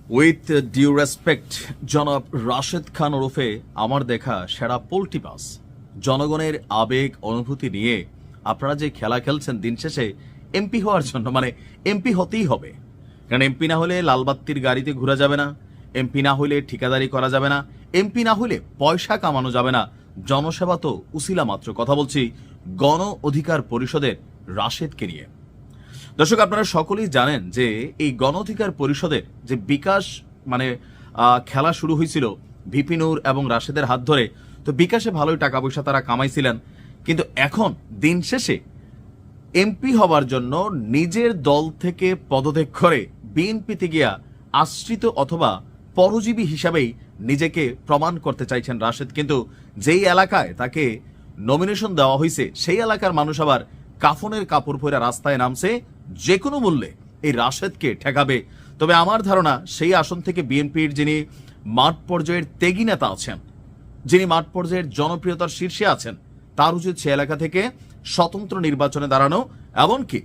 With due respect, জনাব রাশেদ খান ওরফে আমার দেখা সেরা পোল্ট্রি বাস, জনগণের আবেগ অনুভূতি নিয়ে আপনারা যে খেলা খেলছেন, দিন শেষে এমপি হওয়ার জন্য মানে এমপি হতেই হবে। কারণ এমপি না হলে লালবাত্তির গাড়িতে ঘোরা যাবে না, এমপি না হলে ঠিকাদারি করা যাবে না, এমপি না হলে পয়সা কামানো যাবে না, জনসেবা তো উসিলা মাত্র। কথা বলছি গণ অধিকার পরিষদের রাশেদকে নিয়ে। দর্শক, আপনারা সকলেই জানেন যে এই গণ অধিকার পরিষদের যে বিকাশ মানে খেলা শুরু হয়েছিল ভিপি নূর এবং রাশেদের হাত ধরে, তো বিকাশে ভালোই টাকা পয়সা তারা কামাইছিলেন। কিন্তু এখন দিন শেষে এমপি হবার জন্য নিজের দল থেকে পদত্যাগ করে বিএনপিতে গিয়া আশ্রিত অথবা পরজীবী হিসাবেই নিজেকে প্রমাণ করতে চাইছেন রাশেদ। কিন্তু যেই এলাকায় তাকে নমিনেশন দেওয়া হয়েছে সেই এলাকার মানুষ আবার কাফনের কাপড় পরে রাস্তায় নামছে যে কোনো মূল্যে এই রাশেদকে ঠেকাবে। তবে আমার ধারণা সেই আসন থেকে বিএনপির যিনি মাঠ পর্যায়ের ত্যাগী নেতা আছেন, যিনি মাঠ পর্যায়ের জনপ্রিয়তার শীর্ষে আছেন, তার উচিত সে এলাকা থেকে স্বতন্ত্র নির্বাচনে দাঁড়ানো। এমনকি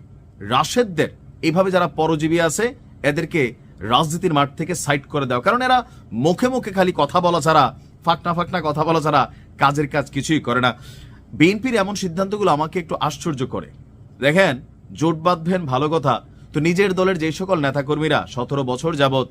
রাশেদদের এইভাবে যারা পরজীবী আছে এদেরকে রাজনীতির মাঠ থেকে সাইড করে দেওয়া। কারণ এরা মুখে মুখে খালি কথা বলা ছাড়া, ফাকনা ফাকনা কথা বলা ছাড়া কাজের কাজ কিছুই করে না। বিএনপির এমন সিদ্ধান্তগুলো আমাকে একটু আশ্চর্য করে। দেখেন, জোট বাঁধবেন ভালো কথা, তো নিজের দলের যে সকল নেতাকর্মীরা 17 বছর যাবৎ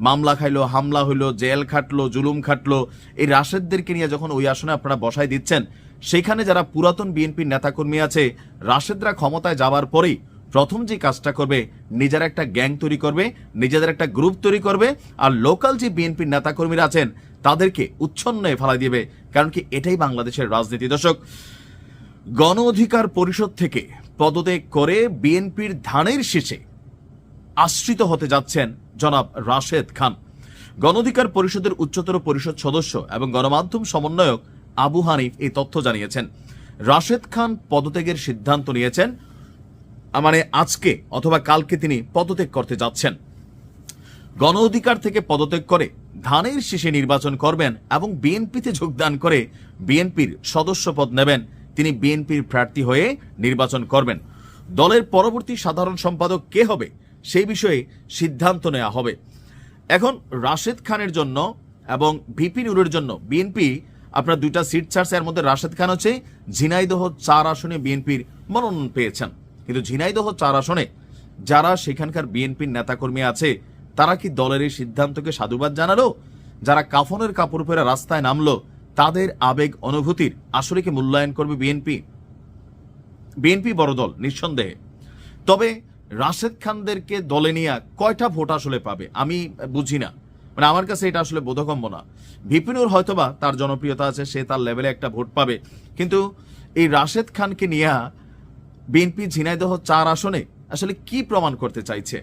মামলা খাইলো, হামলা হইলো, জেল খাটলো, জুলুম খাটলো, এই রাশেদদেরকে নিয়ে যখন ওই আসনে আপনারা বসাই দিচ্ছেন, সেখানে যারা পুরাতন বিএনপির নেতাকর্মী আছে, রাশেদরা ক্ষমতায় যাবার পরেই প্রথম যে কাজটা করবে, নিজের একটা গ্যাং তৈরি করবে, নিজেদের একটা গ্রুপ তৈরি করবে, আর লোকাল যে বিএনপির নেতাকর্মীরা আছেন তাদেরকে উচ্ছন্নে ফেলাই দিবে। কারণ কি, এটাই বাংলাদেশের রাজনীতি। দর্শক, গণ অধিকার পরিষদ থেকে পদত্যাগ করে বিএনপির ধানের শীষে আশ্রিত হতে যাচ্ছেন জনাব রাশেদ খান। গণ অধিকার পরিষদের উচ্চতর পরিষদ সদস্য এবং গণমাধ্যম সমন্বয়ক আবু হানিফ এই তথ্য জানিয়েছেন। রাশেদ খান পদত্যাগের সিদ্ধান্ত নিয়েছেন, মানে আজকে অথবা কালকে তিনি পদত্যাগ করতে যাচ্ছেন। গণ অধিকার থেকে পদত্যাগ করে ধানের শীষে নির্বাচন করবেন এবং বিএনপিতে যোগদান করে বিএনপির সদস্য পদ নেবেন। তিনি বিএনপির প্রার্থী হয়ে নির্বাচন করবেন। দলের পরবর্তী সাধারণ সম্পাদক কে হবে সেই বিষয়ে সিদ্ধান্ত নেওয়া হবে। এখন রাশেদ খানের জন্য এবং ভিপি নূরের জন্য বিএনপি আপনার দুইটা সিট ছাড়ছে। এর মধ্যে রাশেদ খান হচ্ছে ঝিনাইদহ 4 আসনে বিএনপির মনোনয়ন পেয়েছেন। কিন্তু ঝিনাইদহ 4 আসনে যারা সেখানকার বিএনপির নেতাকর্মী আছে, তারা কি দলের এই সিদ্ধান্তকে সাধুবাদ জানালো? যারা কাফনের কাপড় পরে রাস্তায় নামলো, তাদের আবেগ অনুভূতির আসলে কি মূল্যায়ন করবে বিএনপি? বিএনপি বড় দল নিঃসন্দেহে, তবে রাশেদ খানদেরকে দলে নিয়ে কয়টা ভোট আসলে পাবে আমি বুঝি না। মানে আমার কাছে এটা আসলে বোধগম্য না। ভিপিনুর হয়তোবা তার জনপ্রিয়তা আছে, সে তার লেভেলে একটা ভোট পাবে, কিন্তু এই রাশেদ খানকে নিয়ে বিএনপি ঝিনাইদহ 4 আসনে আসলে কি প্রমাণ করতে চাইছে?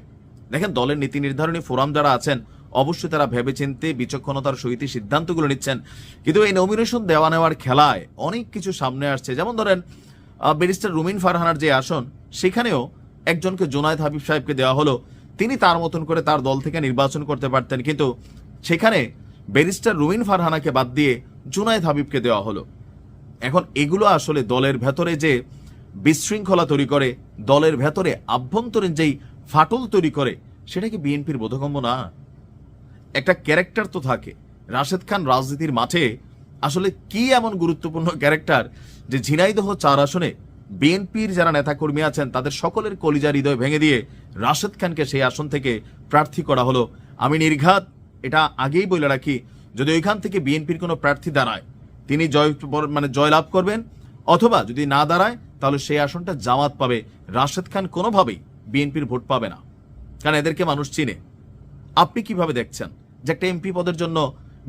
দেখেন, দলের নীতি নির্ধারণী ফোরাম যারা আছেন অবশ্যই তারা ভেবেচিন্তে বিচক্ষণতার সহিত সিদ্ধান্তগুলো নিচ্ছেন। কিন্তু এই নমিনেশন দেওয়া নেওয়ার খেলায় অনেক কিছু সামনে আসছে। যেমন ধরেন, ব্যারিস্টার রুমিন ফারহানার যে আসন, সেখানেও একজনকে জুনায়েদ হাবিব সাহেবকে দেওয়া হলো। তিনি তার মতন করে তার দল থেকে নির্বাচন করতে পারতেন, কিন্তু সেখানে ব্যারিস্টার রুমিন ফারহানাকে বাদ দিয়ে জুনায়েদ হাবিবকে দেওয়া হলো। এখন এগুলো আসলে দলের ভেতরে যে বিশৃঙ্খলা তৈরি করে, দলের ভেতরে আভ্যন্তরীণ যেই ফাটল তৈরি করে, সেটা কি বিএনপির বোধগম্য না? একটা ক্যারেক্টার তো থাকে। রাশেদ খান রাজনীতির মাঠে আসলে কি এমন গুরুত্বপূর্ণ ক্যারেক্টার যে ঝিনাইদহ 4 আসনে বিএনপির যারা নেতাকর্মী আছেন তাদের সকলের কলিজা হৃদয় ভেঙে দিয়ে রাশেদ খানকে সেই আসন থেকে প্রার্থী করা হলো। আমি নির্ঘাত এটা আগেই বলে রাখি, যদি ওইখান থেকে বিএনপির কোনো প্রার্থী দাঁড়ায়, তিনি জয়লাভ করবেন, অথবা যদি না দাঁড়ায় তাহলে সেই আসনটা জামাত পাবে। রাশেদ খান কোনোভাবেই বিএনপির ভোট পাবে না, কারণ এদেরকে মানুষ চিনে। আপনি কিভাবে দেখছেন যে একটা এমপি পদের জন্য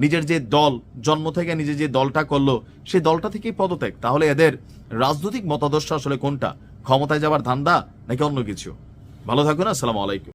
নিজের যে দল জন্ম থেকে নিজে যে দলটা করলো, সেই দলটা থেকেই পদত্যাগ? তাহলে এদের রাজনৈতিক মতাদর্শ আসলে কোনটা? ক্ষমতায় যাবার ধান্দা নাকি অন্য কিছু? ভালো থাকুন, আসসালামু আলাইকুম।